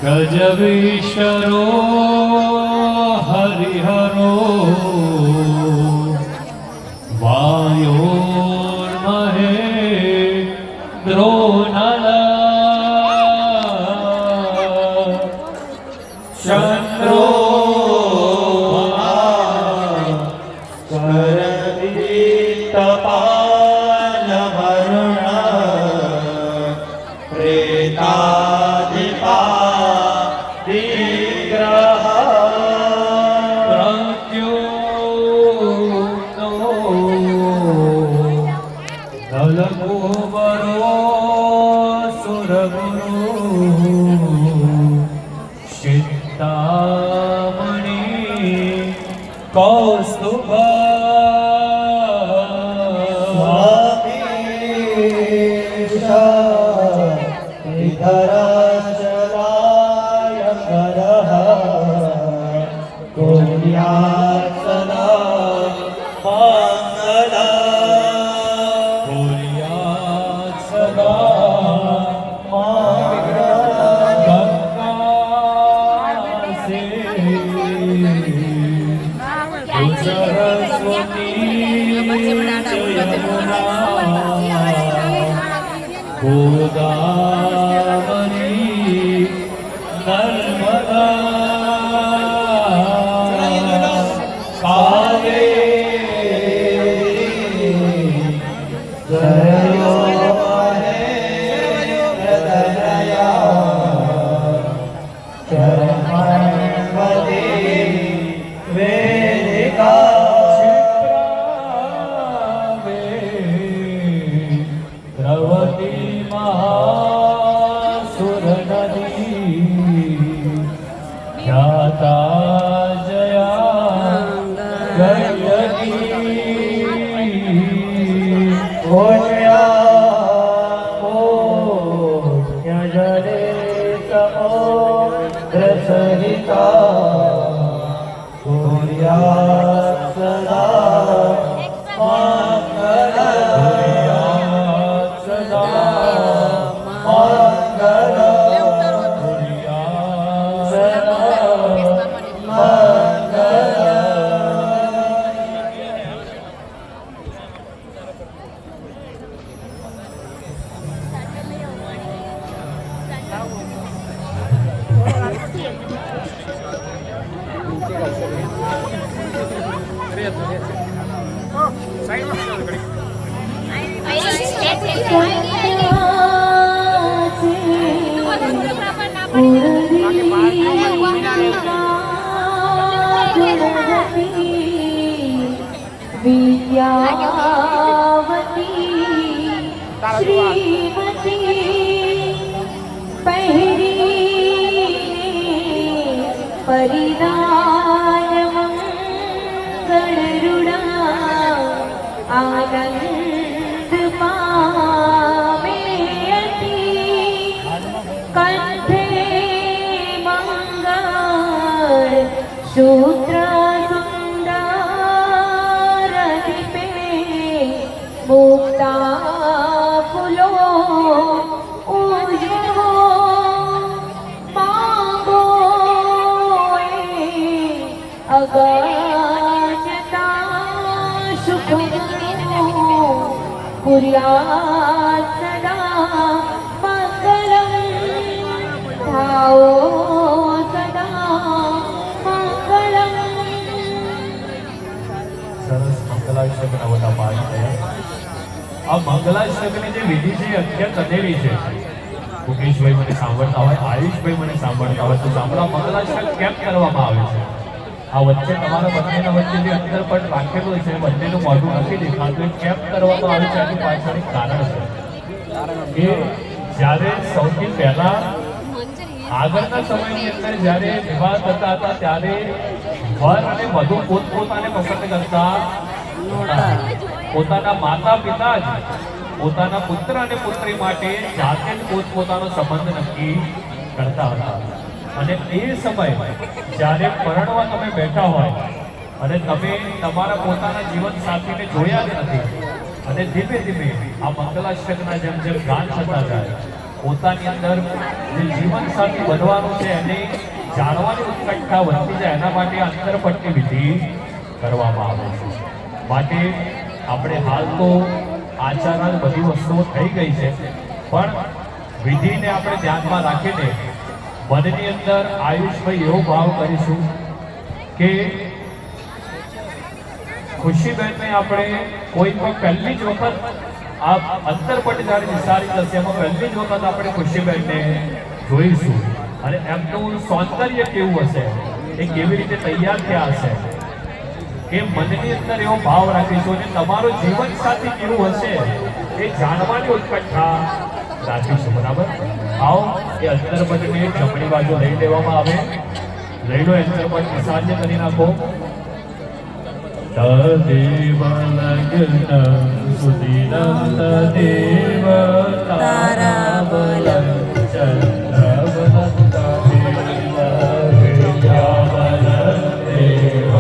गजवीश्वरो हरिहरो वायोर्महेन्द्रो नलः चन्द्रो આગળના સમયની અંદર જ્યારે વિવાહ થતા હતા ત્યારે વર અને વધુ પોતપોતાને પસંદ કરતા પોતાના માતા પિતા જ પોતાના પુત્ર અને પુત્રી માટે જાતે જ પોતપોતાનો સંબંધ નક્કી કરતા હતા અને એ સમય જ્યારે પરણવા તમે બેઠા હોય અને તમે તમારા પોતાના જીવન સાથીને જોયા જ નથી અને ધીમે ધીમે આ મંગલાષ્ટકના જેમ જેમ ગાન થતા જાય પોતાની અંદર જે જીવન સાથી બનવાનું છે એને જાણવાની ઉત્કંઠા વધતી જાય એના માટે અંતરપટની વિધિ કરવામાં આવે છે. માટે આપણે હાલ તો આચાર બધી વસ્તુઓ થઈ ગઈ છે, પણ વિધિને આપણે ધ્યાનમાં રાખીને મનની અંદર આયુષભાઈ એવો ભાવ કરીશું કે ખુશીબેનને આપણે કોઈ પણ પહેલી જ વખત આ અંતરપટ જ્યારે વિચારી જશે એમાં પહેલી જ વખત આપણે ખુશીબેનને જોઈશું અને એમનું સૌંદર્ય કેવું હશે, એ કેવી રીતે તૈયાર થયા હશે એ મનની અંદર એવો ભાવ રાખીશું અને તમારો જીવન સાથી કેવું હશે એ જાણવાની ઉત્કંઠા રાખીશું. બરાબર? આવો એ અંતરપટને જમણી બાજુ લઈ લેવામાં આવે. લઈ લો અંતરપટ વિસર્જન કરી નાખો. તદેવ લગ્ન સુદીનમ તદેવ તારા બલગ્ન